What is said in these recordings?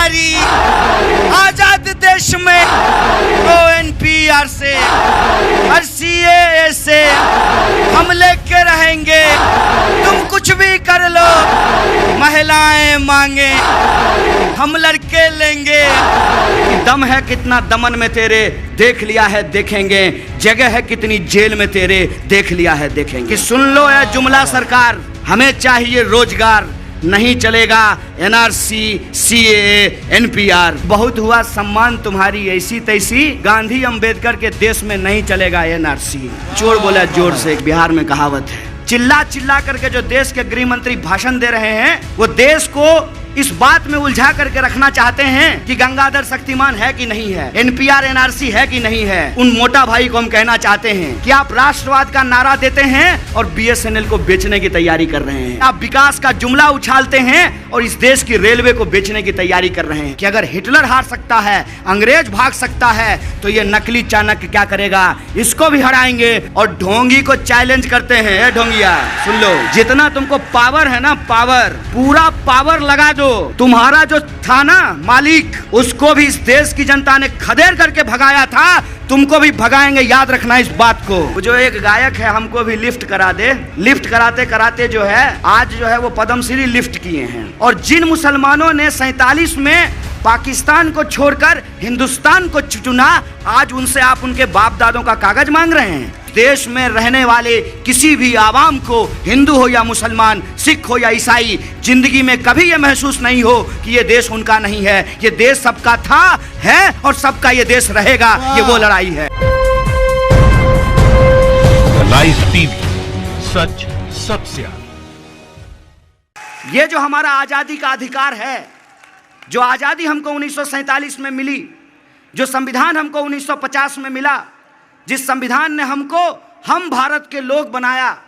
हमारी आजाद देश में ONPR से और CAA से हम लेके रहेंगे। तुम कुछ भी कर लो, महिलाएं मांगे हम लड़के लेंगे। दम है कितना दमन में तेरे, देख लिया है देखेंगे। जगह है कितनी जेल में तेरे, देख लिया है देखेंगे। कि सुन लो यह जुमला सरकार, हमें चाहिए रोजगार, नहीं चलेगा NRC CAA NPR। बहुत हुआ सम्मान तुम्हारी ऐसी तैसी, गांधी अंबेडकर के देश में नहीं चलेगा NRC। चोर बोला जोर से, बिहार में कहावत है। चिल्ला चिल्ला करके जो देश के गृह मंत्री भाषण दे रहे हैं, वो देश को इस बात में उलझा करके रखना चाहते हैं कि गंगाधर शक्तिमान है कि नहीं है, NPR NRC है कि नहीं है। उन मोटा भाई को हम कहना चाहते हैं कि आप राष्ट्रवाद का नारा देते हैं और BSNL को बेचने की तैयारी कर रहे हैं। आप विकास का जुमला उछालते हैं और इस देश की रेलवे को बेचने की तैयारी कर रहे हैं। कि अगर हिटलर हार सकता है, अंग्रेज भाग सकता है, तो ये नकली चाणक्य क्या करेगा, इसको भी हराएंगे। और ढोंगी को चैलेंज करते हैं, ए ढोंगिया सुन लो, जितना तुमको पावर है ना, पावर पूरा पावर लगा दो। तुम्हारा जो था ना मालिक, उसको भी इस देश की जनता ने खदेड़ करके भगाया था, तुमको भी भगाएंगे, याद रखना इस बात को। जो एक गायक है, हमको भी लिफ्ट करा दे। लिफ्ट कराते कराते जो है आज जो है वो पद्मश्री लिफ्ट किए हैं। और जिन मुसलमानों ने 47 में पाकिस्तान को छोड़कर हिंदुस्तान को चुना, आज उनसे आप उनके बाप दादों का कागज मांग रहे हैं। देश में रहने वाले किसी भी आवाम को, हिंदू हो या मुसलमान, सिख हो या ईसाई, जिंदगी में कभी ये महसूस नहीं हो कि ये देश उनका नहीं है। ये देश सबका था, है और सबका ये देश रहेगा। ये वो लड़ाई है। लाइव टीवी, सच सबसे आगे। ये जो हमारा आजादी का अधिकार है, जो आजादी हमको 1947 में मिली, जो संविधान हमको 1950 में मिला, जिस संविधान ने हमको हम भारत के लोग बनाया,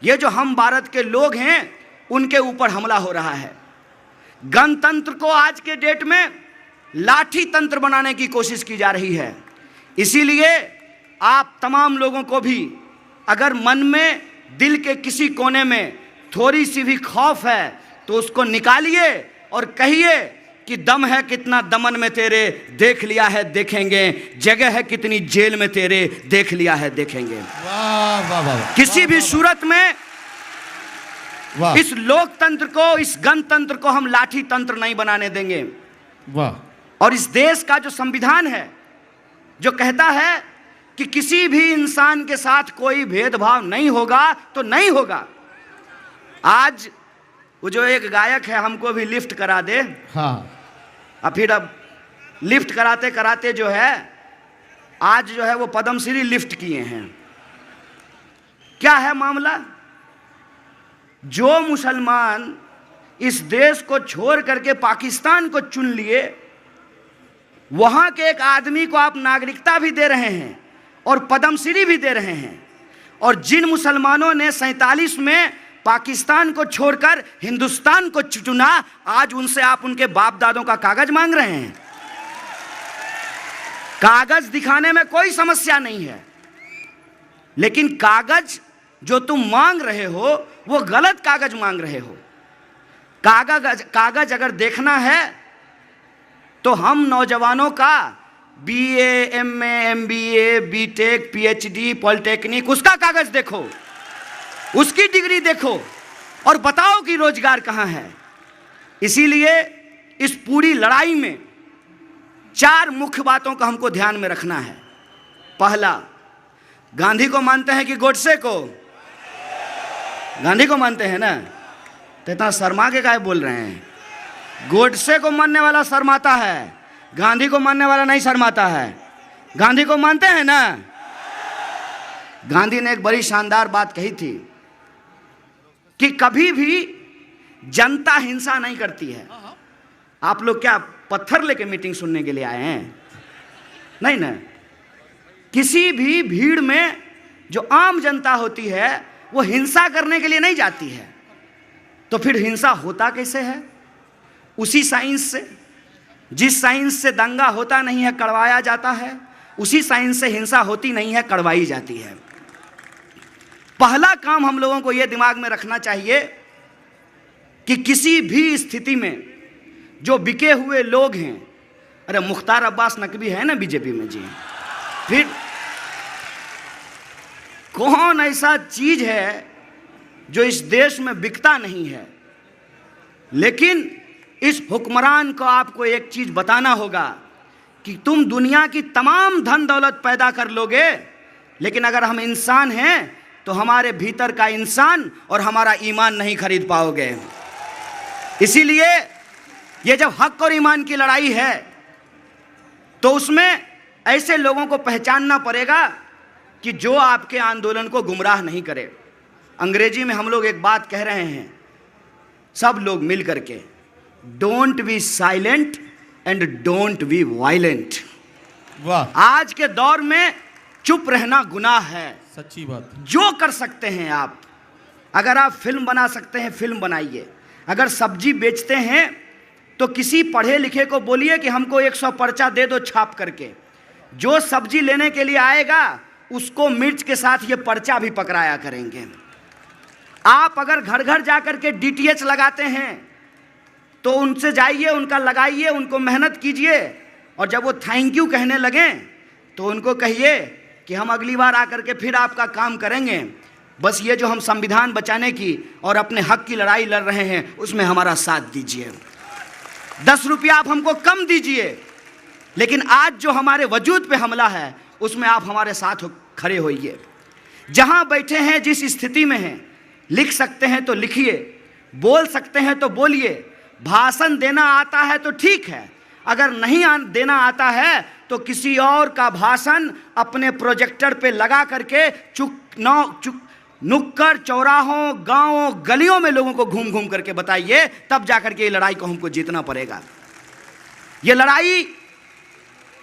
ये जो हम भारत के लोग हैं उनके ऊपर हमला हो रहा है। गणतंत्र को आज के डेट में लाठी तंत्र बनाने की कोशिश की जा रही है। इसीलिए आप तमाम लोगों को भी, अगर मन में, दिल के किसी कोने में थोड़ी सी भी खौफ है, तो उसको निकालिए और कहिए कि दम है कितना दमन में तेरे, देख लिया है देखेंगे। जगह है कितनी जेल में तेरे, देख लिया है देखेंगे। वाह वाह वाह। किसी भी सूरत में वाह। इस लोकतंत्र को, इस गणतंत्र को हम लाठी तंत्र नहीं बनाने देंगे। वाह। और इस देश का जो संविधान है, जो कहता है कि किसी भी इंसान के साथ कोई भेदभाव नहीं होगा, तो नहीं होगा। आज वो जो एक गायक है, हमको भी लिफ्ट करा दे। हाँ। फिर अब लिफ्ट कराते कराते जो है आज जो है वो पद्मश्री लिफ्ट किए हैं। क्या है मामला? जो मुसलमान इस देश को छोड़ करके पाकिस्तान को चुन लिए, वहां के एक आदमी को आप नागरिकता भी दे रहे हैं और पद्मश्री भी दे रहे हैं। और जिन मुसलमानों ने 47 में पाकिस्तान को छोड़कर हिंदुस्तान को चुना, आज उनसे आप उनके बाप दादों का कागज मांग रहे हैं। कागज दिखाने में कोई समस्या नहीं है, लेकिन कागज जो तुम मांग रहे हो वो गलत कागज मांग रहे हो। कागज अगर देखना है तो हम नौजवानों का BA MA MBA BTech PhD polytechnic, उसका कागज देखो, उसकी डिग्री देखो और बताओ कि रोजगार कहां है। इसीलिए इस पूरी लड़ाई में 4 मुख्य बातों का हमको ध्यान में रखना है। पहला, गांधी को मानते हैं कि गोडसे को? गांधी को मानते हैं ना, तो इतना शर्मा के काहे बोल रहे हैं? गोडसे को मानने वाला शर्माता है, गांधी को मानने वाला नहीं शर्माता है। गांधी को मानते हैं ना? गांधी ने एक बड़ी शानदार बात कही थी कि कभी भी जनता हिंसा नहीं करती है। आप लोग क्या पत्थर लेके मीटिंग सुनने के लिए आए हैं? नहीं ना। किसी भी भीड़ में जो आम जनता होती है वो हिंसा करने के लिए नहीं जाती है। तो फिर हिंसा होता कैसे है? उसी साइंस से, जिस साइंस से दंगा होता नहीं है, कड़वाया जाता है, उसी साइंस से हिंसा होती नहीं है, कड़वाई जाती है। पहला काम हम लोगों को यह दिमाग में रखना चाहिए कि किसी भी स्थिति में जो बिके हुए लोग हैं। अरे मुख्तार अब्बास नकवी है ना बीजेपी में जी, फिर कौन ऐसा चीज है जो इस देश में बिकता नहीं है। लेकिन इस हुक्मरान को आपको एक चीज बताना होगा कि तुम दुनिया की तमाम धन दौलत पैदा कर लोगे, लेकिन अगर हम इंसान हैं तो हमारे भीतर का इंसान और हमारा ईमान नहीं खरीद पाओगे। इसीलिए ये जब हक और ईमान की लड़ाई है तो उसमें ऐसे लोगों को पहचानना पड़ेगा कि जो आपके आंदोलन को गुमराह नहीं करे। अंग्रेजी में हम लोग एक बात कह रहे हैं सब लोग मिल करके, don't be silent and don't be violent. वाह, आज के दौर में चुप रहना गुनाह है। सच्ची बात। जो कर सकते हैं आप, अगर आप फिल्म बना सकते हैं फिल्म बनाइए। अगर सब्जी बेचते हैं तो किसी पढ़े लिखे को बोलिए कि हमको 100 पर्चा दे दो छाप करके। जो सब्जी लेने के लिए आएगा उसको मिर्च के साथ ये पर्चा भी पकड़ाया करेंगे। आप अगर घर घर जाकर के DTH लगाते हैं तो उनसे जाइए, उनका लगाइए, उनको मेहनत कीजिए, और जब वो थैंक यू कहने लगें तो उनको कहिए कि हम अगली बार आकर के फिर आपका काम करेंगे। बस ये जो हम संविधान बचाने की और अपने हक की लड़ाई लड़ रहे हैं उसमें हमारा साथ दीजिए। 10 रुपया आप हमको कम दीजिए, लेकिन आज जो हमारे वजूद पे हमला है उसमें आप हमारे साथ खड़े होइए। जहां बैठे हैं, जिस स्थिति में हैं, लिख सकते हैं तो लिखिए, बोल सकते हैं तो बोलिए। भाषण देना आता है तो ठीक है, अगर नहीं देना आता है तो किसी और का भाषण अपने प्रोजेक्टर पे लगा करके नुक्कड़ चौराहों, गांवों, गलियों में लोगों को घूम घूम करके बताइए, तब जाकर के ये लड़ाई को हमको जीतना पड़ेगा। ये लड़ाई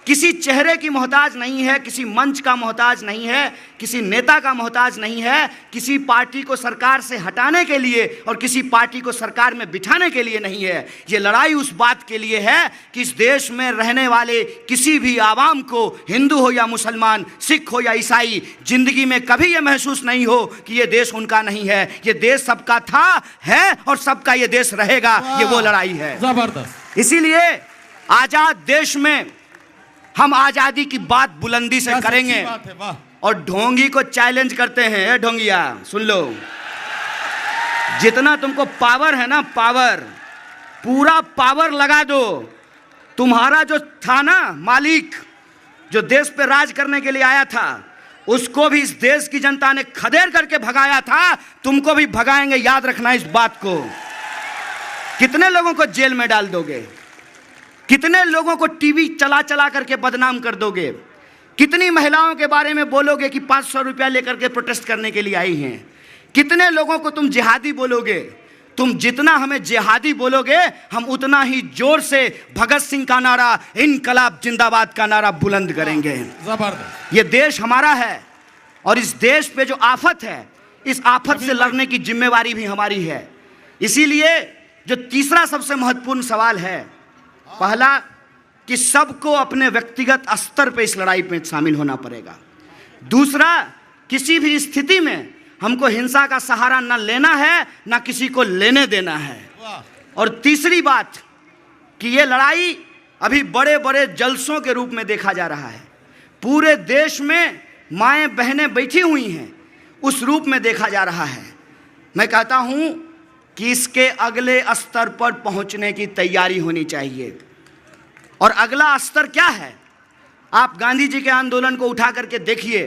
किसी चेहरे की मोहताज नहीं है, किसी मंच का मोहताज नहीं है, किसी नेता का मोहताज नहीं है, किसी पार्टी को सरकार से हटाने के लिए और किसी पार्टी को सरकार में बिठाने के लिए नहीं है। ये लड़ाई उस बात के लिए है कि इस देश में रहने वाले किसी भी आवाम को, हिंदू हो या मुसलमान, सिख हो या ईसाई, जिंदगी में कभी ये महसूस नहीं हो कि ये देश उनका नहीं है। ये देश सबका था, है और सबका ये देश रहेगा। ये वो लड़ाई है। जबरदस्त। इसीलिए आजाद देश में हम आजादी की बात बुलंदी से करेंगे। वाह। और ढोंगी को चैलेंज करते हैं, ए ढोंगिया सुन लो, जितना तुमको पावर है ना, पावर, पूरा पावर लगा दो। तुम्हारा जो था ना मालिक, जो देश पे राज करने के लिए आया था, उसको भी इस देश की जनता ने खदेड़ करके भगाया था, तुमको भी भगाएंगे, याद रखना इस बात को। कितने लोगों को जेल में डाल दोगे, कितने लोगों को टीवी चला चला करके बदनाम कर दोगे, कितनी महिलाओं के बारे में बोलोगे कि 500 रुपया लेकर के प्रोटेस्ट करने के लिए आई हैं, कितने लोगों को तुम जिहादी बोलोगे। तुम जितना हमें जिहादी बोलोगे हम उतना ही जोर से भगत सिंह का नारा, इनकलाब जिंदाबाद का नारा बुलंद करेंगे। जबरदस्त। ये देश हमारा है और इस देश पे जो आफत है, इस आफत से लड़ने की जिम्मेवारी भी हमारी है। इसीलिए जो तीसरा सबसे महत्वपूर्ण सवाल है, पहला कि सबको अपने व्यक्तिगत स्तर पे इस लड़ाई में शामिल होना पड़ेगा। दूसरा, किसी भी स्थिति में हमको हिंसा का सहारा न लेना है, न किसी को लेने देना है। और तीसरी बात कि ये लड़ाई अभी बड़े बड़े जलसों के रूप में देखा जा रहा है। पूरे देश में माएँ बहनें बैठी हुई हैं, उस रूप में देखा जा रहा है। मैं कहता हूँ कि इसके अगले स्तर पर पहुंचने की तैयारी होनी चाहिए। और अगला स्तर क्या है? आप गांधी जी के आंदोलन को उठा करके देखिए।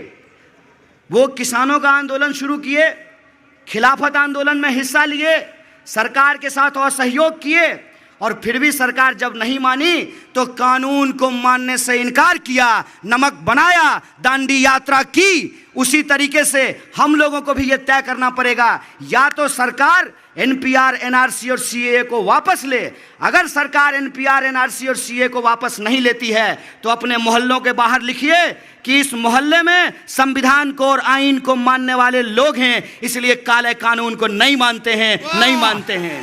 वो किसानों का आंदोलन शुरू किए, खिलाफत आंदोलन में हिस्सा लिए, सरकार के साथ असहयोग किए, और फिर भी सरकार जब नहीं मानी तो कानून को मानने से इनकार किया, नमक बनाया, दांडी यात्रा की। उसी तरीके से हम लोगों को भी ये तय करना पड़ेगा, या तो सरकार NPR, NRC और CAA को वापस ले। अगर सरकार NPR, NRC और CAA को वापस नहीं लेती है तो अपने मोहल्लों के बाहर लिखिए कि इस मोहल्ले में संविधान को और आईन को मानने वाले लोग हैं, इसलिए काले कानून को नहीं मानते हैं, नहीं मानते हैं।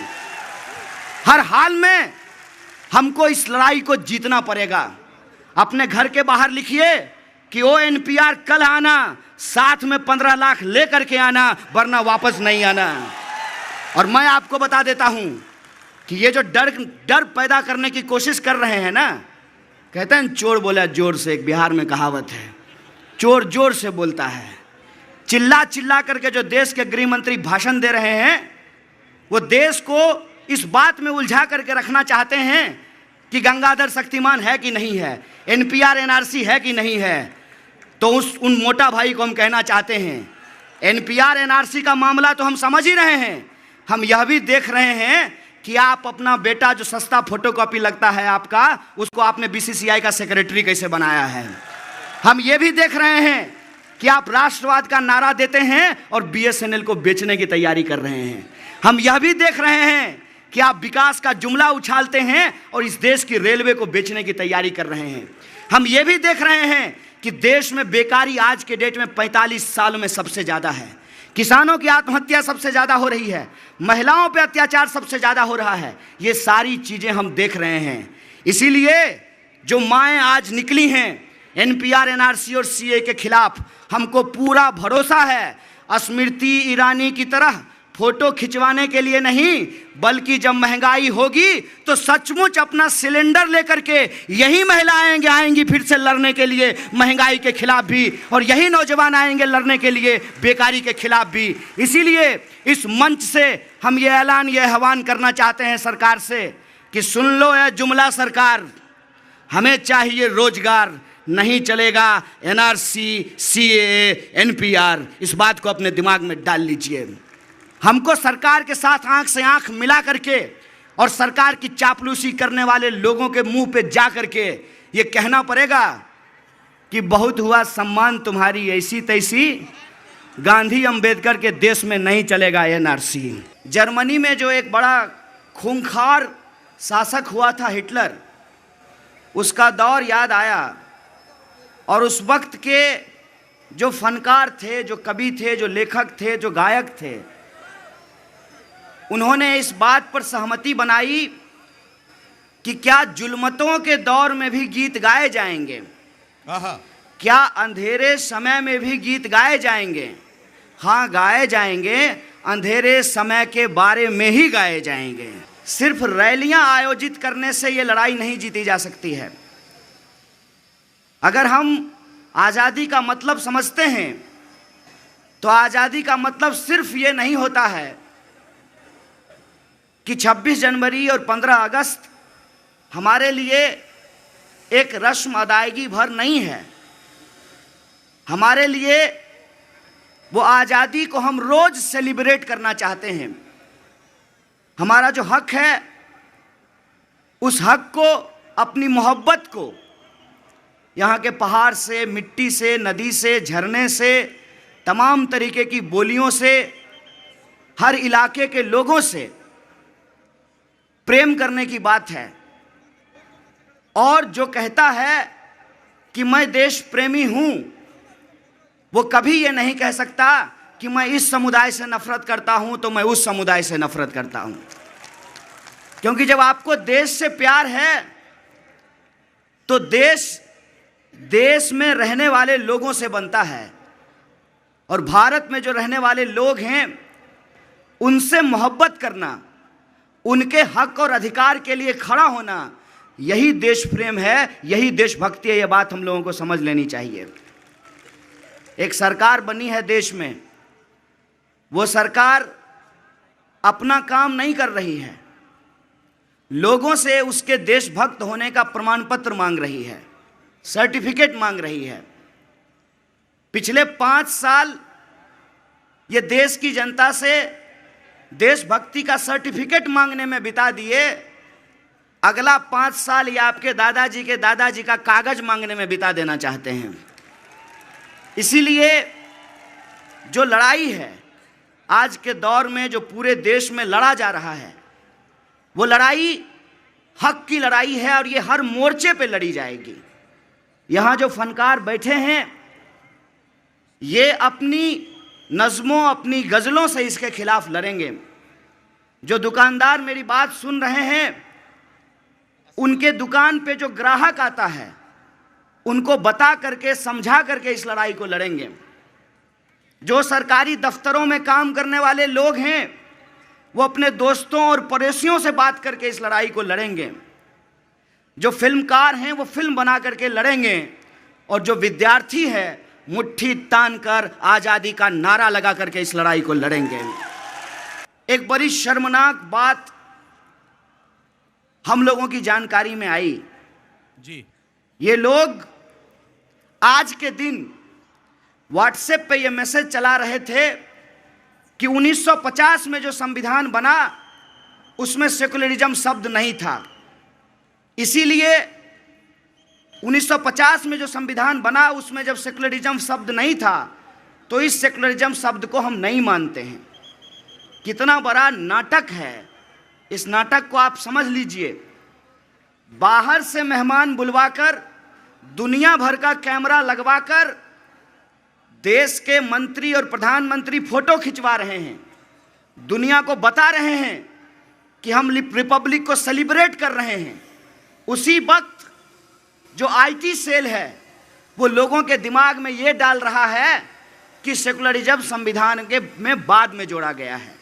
हर हाल में हमको इस लड़ाई को जीतना पड़ेगा। अपने घर के बाहर लिखिए कि ओ NPR कल आना, साथ में 15 लाख लेकर के आना, वरना वापस नहीं आना। और मैं आपको बता देता हूं कि ये जो डर पैदा करने की कोशिश कर रहे हैं ना, कहते हैं चोर बोला जोर से, एक बिहार में कहावत है, चोर जोर से बोलता है। चिल्ला चिल्ला करके जो देश के गृह मंत्री भाषण दे रहे हैं, वो देश को इस बात में उलझा करके रखना चाहते हैं कि गंगाधर शक्तिमान है कि नहीं है, एनपीआर एनआरसी है कि नहीं है। तो उन मोटा भाई को हम कहना चाहते हैं, एनपीआर एनआरसी का मामला तो हम समझ ही रहे हैं, हम यह भी देख रहे हैं कि आप अपना बेटा जो सस्ता फोटोकॉपी लगता है आपका, उसको आपने बीसीसीआई का सेक्रेटरी कैसे बनाया है। हम ये भी देख रहे हैं कि आप राष्ट्रवाद का नारा देते हैं और बीएसएनएल को बेचने की तैयारी कर रहे हैं। हम यह भी देख रहे हैं कि आप विकास का जुमला उछालते हैं और इस देश की रेलवे को बेचने की तैयारी कर रहे हैं। हम ये भी देख रहे हैं कि देश में बेकारी आज के डेट में 45 सालों में सबसे ज़्यादा है, किसानों की आत्महत्या सबसे ज़्यादा हो रही है, महिलाओं पे अत्याचार सबसे ज़्यादा हो रहा है। ये सारी चीज़ें हम देख रहे हैं। इसीलिए जो माएँ आज निकली हैं एनपीआर एनआरसी और सीए के खिलाफ, हमको पूरा भरोसा है स्मृति ईरानी की तरह फोटो खिंचवाने के लिए नहीं, बल्कि जब महंगाई होगी तो सचमुच अपना सिलेंडर लेकर के यही महिलाएं आएंगी फिर से लड़ने के लिए महंगाई के खिलाफ भी, और यही नौजवान आएंगे लड़ने के लिए बेकारी के खिलाफ भी। इसीलिए इस मंच से हम ये ऐलान, ये आह्वान करना चाहते हैं सरकार से कि सुन लो यह जुमला सरकार, हमें चाहिए रोजगार, नहीं चलेगा एनआरसी सीए एनपीआर। इस बात को अपने दिमाग में डाल लीजिए। हमको सरकार के साथ आंख से आंख मिला करके और सरकार की चापलूसी करने वाले लोगों के मुंह पे जा करके ये कहना पड़ेगा कि बहुत हुआ सम्मान तुम्हारी ऐसी तैसी, गांधी अंबेडकर के देश में नहीं चलेगा एनआरसी। जर्मनी में जो एक बड़ा खूंखार शासक हुआ था हिटलर, उसका दौर याद आया और उस वक्त के जो फनकार थे, जो कवि थे, जो लेखक थे, जो गायक थे, उन्होंने इस बात पर सहमति बनाई कि क्या जुल्मतों के दौर में भी गीत गाए जाएंगे, क्या अंधेरे समय में भी गीत गाए जाएंगे। हाँ, गाए जाएंगे, अंधेरे समय के बारे में ही गाए जाएंगे। सिर्फ रैलियां आयोजित करने से ये लड़ाई नहीं जीती जा सकती है। अगर हम आज़ादी का मतलब समझते हैं तो आज़ादी का मतलब सिर्फ ये नहीं होता है कि 26 जनवरी और 15 अगस्त हमारे लिए एक रस्म अदायगी भर नहीं है। हमारे लिए वो आज़ादी को हम रोज़ सेलिब्रेट करना चाहते हैं। हमारा जो हक है, उस हक को, अपनी मोहब्बत को, यहाँ के पहाड़ से, मिट्टी से, नदी से, झरने से, तमाम तरीके की बोलियों से, हर इलाके के लोगों से प्रेम करने की बात है। और जो कहता है कि मैं देश प्रेमी हूँ, वो कभी ये नहीं कह सकता कि मैं इस समुदाय से नफरत करता हूँ तो मैं उस समुदाय से नफरत करता हूँ। क्योंकि जब आपको देश से प्यार है तो देश में रहने वाले लोगों से बनता है, और भारत में जो रहने वाले लोग हैं उनसे मोहब्बत करना, उनके हक और अधिकार के लिए खड़ा होना, यही देश प्रेम है, यही देशभक्ति है। ये बात हम लोगों को समझ लेनी चाहिए। एक सरकार बनी है देश में, वो सरकार अपना काम नहीं कर रही है, लोगों से उसके देशभक्त होने का प्रमाण पत्र मांग रही है, सर्टिफिकेट मांग रही है। पिछले 5 साल ये देश की जनता से देशभक्ति का सर्टिफिकेट मांगने में बिता दिए, अगला 5 साल ये आपके दादाजी के दादाजी का कागज मांगने में बिता देना चाहते हैं। इसीलिए जो लड़ाई है आज के दौर में, जो पूरे देश में लड़ा जा रहा है, वो लड़ाई हक की लड़ाई है और ये हर मोर्चे पे लड़ी जाएगी। यहाँ जो फनकार बैठे हैं ये अपनी नज़मों, अपनी गज़लों से इसके खिलाफ लड़ेंगे। जो दुकानदार मेरी बात सुन रहे हैं, उनके दुकान पे जो ग्राहक आता है उनको बता करके, समझा करके इस लड़ाई को लड़ेंगे। जो सरकारी दफ्तरों में काम करने वाले लोग हैं वो अपने दोस्तों और पड़ोसियों से बात करके इस लड़ाई को लड़ेंगे। जो फिल्मकार हैं वो फिल्म बना करके लड़ेंगे, और जो विद्यार्थी है मुट्ठी तान कर आज़ादी का नारा लगा करके इस लड़ाई को लड़ेंगे। एक बड़ी शर्मनाक बात हम लोगों की जानकारी में आई जी। ये लोग आज के दिन व्हाट्सएप पे ये मैसेज चला रहे थे कि 1950 में जो संविधान बना उसमें सेकुलरिज्म शब्द नहीं था, इसीलिए 1950 में जो संविधान बना उसमें जब सेकुलरिज्म शब्द नहीं था तो इस सेकुलरिज्म शब्द को हम नहीं मानते हैं। कितना बड़ा नाटक है, इस नाटक को आप समझ लीजिए। बाहर से मेहमान बुलवाकर, दुनिया भर का कैमरा लगवाकर देश के मंत्री और प्रधानमंत्री फोटो खिंचवा रहे हैं, दुनिया को बता रहे हैं कि हम रिपब्लिक को सेलिब्रेट कर रहे हैं। उसी वक्त जो आईटी सेल है वो लोगों के दिमाग में ये डाल रहा है कि सेकुलरिज्म संविधान के में बाद में जोड़ा गया है।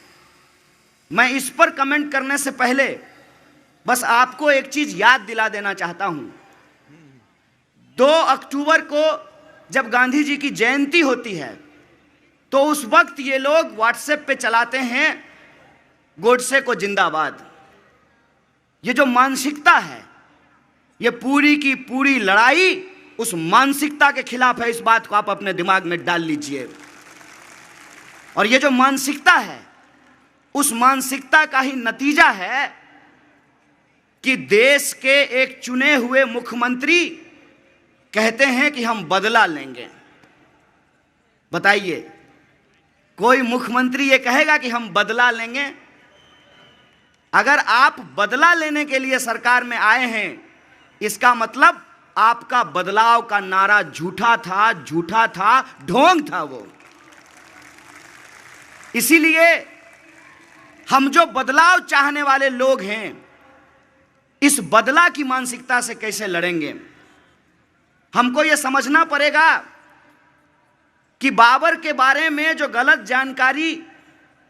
मैं इस पर कमेंट करने से पहले बस आपको एक चीज याद दिला देना चाहता हूं। 2 अक्टूबर को जब गांधी जी की जयंती होती है तो उस वक्त ये लोग व्हाट्सएप पे चलाते हैं गोडसे को जिंदाबाद। ये जो मानसिकता है, ये पूरी की पूरी लड़ाई उस मानसिकता के खिलाफ है। इस बात को आप अपने दिमाग में डाल लीजिए। और ये जो मानसिकता है, उस मानसिकता का ही नतीजा है कि देश के एक चुने हुए मुख्यमंत्री कहते हैं कि हम बदला लेंगे। बताइए, कोई मुख्यमंत्री ये कहेगा कि हम बदला लेंगे? अगर आप बदला लेने के लिए सरकार में आए हैं, इसका मतलब आपका बदलाव का नारा झूठा था, ढोंग था वो। इसीलिए हम जो बदलाव चाहने वाले लोग हैं, इस बदला की मानसिकता से कैसे लड़ेंगे? हमको यह समझना पड़ेगा कि बाबर के बारे में जो गलत जानकारी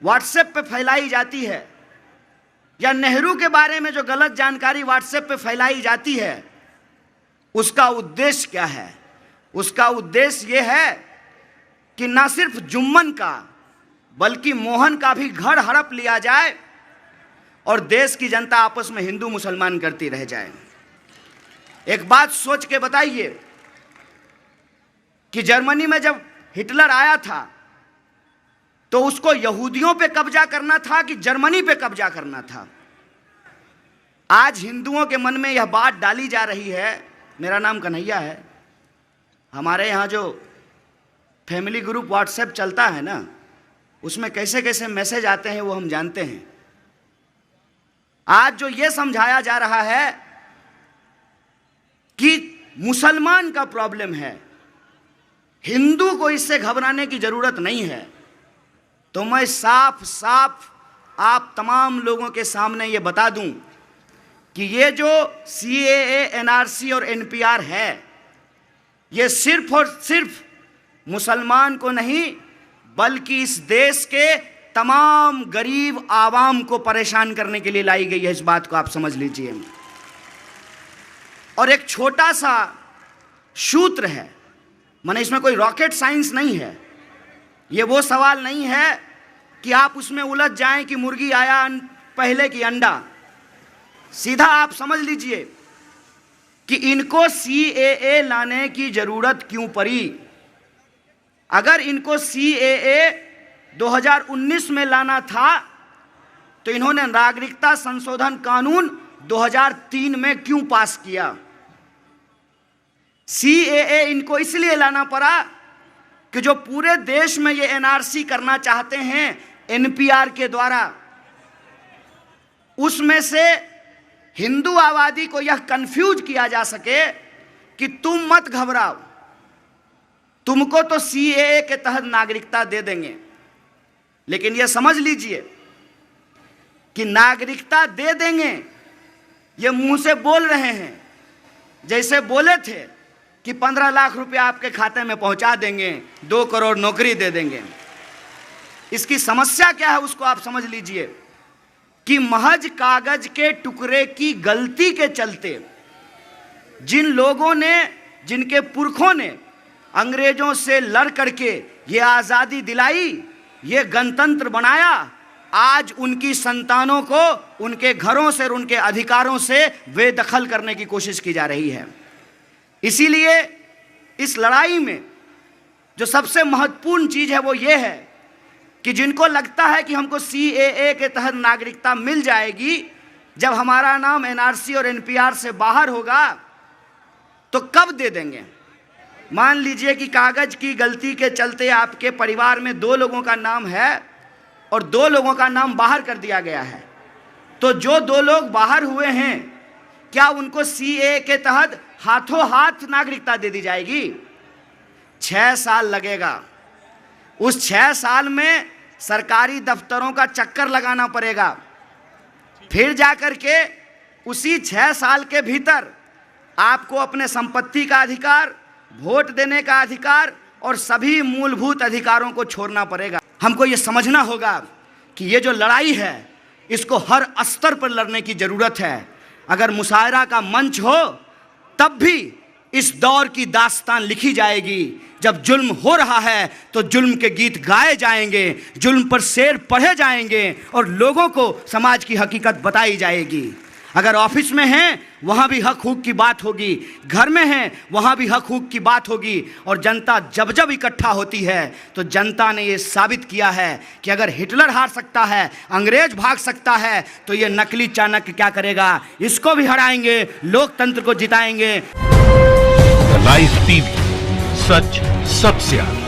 व्हाट्सएप पे फैलाई जाती है, या नेहरू के बारे में जो गलत जानकारी व्हाट्सएप पे फैलाई जाती है, उसका उद्देश्य क्या है? उसका उद्देश्य यह है कि ना सिर्फ जुम्मन का बल्कि मोहन का भी घर हड़प लिया जाए और देश की जनता आपस में हिंदू मुसलमान करती रह जाए। एक बात सोच के बताइए कि जर्मनी में जब हिटलर आया था तो उसको यहूदियों पे कब्जा करना था कि जर्मनी पे कब्जा करना था? आज हिंदुओं के मन में यह बात डाली जा रही है। मेरा नाम कन्हैया है। हमारे यहाँ जो फैमिली ग्रुप व्हाट्सएप चलता है ना, उसमें कैसे कैसे मैसेज आते हैं वो हम जानते हैं। आज जो ये समझाया जा रहा है कि मुसलमान का प्रॉब्लम है, हिंदू को इससे घबराने की जरूरत नहीं है, तो मैं साफ साफ आप तमाम लोगों के सामने ये बता दूं कि ये जो CAA, NRC और NPR है, ये सिर्फ और सिर्फ मुसलमान को नहीं बल्कि इस देश के तमाम गरीब आवाम को परेशान करने के लिए लाई गई है। इस बात को आप समझ लीजिए। और एक छोटा सा सूत्र है, माने इसमें कोई रॉकेट साइंस नहीं है। ये वो सवाल नहीं है कि आप उसमें उलझ जाएं कि मुर्गी आया पहले कि अंडा। सीधा आप समझ लीजिए कि इनको CAA लाने की जरूरत क्यों पड़ी। अगर इनको CAA 2019 में लाना था तो इन्होंने नागरिकता संशोधन कानून 2003 में क्यों पास किया? CAA इनको इसलिए लाना पड़ा कि जो पूरे देश में ये NRC करना चाहते हैं NPR के द्वारा, उसमें से हिंदू आबादी को यह कंफ्यूज किया जा सके कि तुम मत घबराओ, तुमको तो CAA के तहत नागरिकता दे देंगे। लेकिन यह समझ लीजिए कि नागरिकता दे देंगे ये मुंह से बोल रहे हैं, जैसे बोले थे कि 15 लाख रुपया आपके खाते में पहुंचा देंगे, 2 करोड़ नौकरी दे देंगे। इसकी समस्या क्या है उसको आप समझ लीजिए। कि महज कागज के टुकड़े की गलती के चलते जिन लोगों ने, जिनके पुरखों ने अंग्रेजों से लड़ करके ये आज़ादी दिलाई, ये गणतंत्र बनाया, आज उनकी संतानों को उनके घरों से और उनके अधिकारों से बेदखल करने की कोशिश की जा रही है। इसीलिए इस लड़ाई में जो सबसे महत्वपूर्ण चीज़ है वो ये है कि जिनको लगता है कि हमको CAA के तहत नागरिकता मिल जाएगी जब हमारा नाम NRC और NPR से बाहर होगा, तो कब दे देंगे। मान लीजिए कि कागज की गलती के चलते आपके परिवार में 2 लोगों का नाम है और 2 लोगों का नाम बाहर कर दिया गया है, तो जो 2 लोग बाहर हुए हैं क्या उनको CAA के तहत हाथों हाथ नागरिकता दे दी जाएगी? 6 साल लगेगा। उस 6 साल में सरकारी दफ्तरों का चक्कर लगाना पड़ेगा, फिर जाकर के उसी 6 साल के भीतर आपको अपने संपत्ति का अधिकार, वोट देने का अधिकार और सभी मूलभूत अधिकारों को छोड़ना पड़ेगा। हमको ये समझना होगा कि ये जो लड़ाई है इसको हर स्तर पर लड़ने की ज़रूरत है। अगर मुशायरा का मंच हो तब भी इस दौर की दास्तान लिखी जाएगी। जब जुल्म हो रहा है तो जुल्म के गीत गाए जाएंगे, जुल्म पर शेर पढ़े जाएंगे और लोगों को समाज की हकीकत बताई जाएगी। अगर ऑफिस में हैं वहाँ भी हक हुक की बात होगी, घर में हैं वहाँ भी हक हुक की बात होगी। और जनता जब जब इकट्ठा होती है तो जनता ने ये साबित किया है कि अगर हिटलर हार सकता है, अंग्रेज भाग सकता है, तो ये नकली चाणक्य क्या करेगा? इसको भी हराएंगे, लोकतंत्र को जिताएंगे। लाइव टीवी, सच सबसे आगे।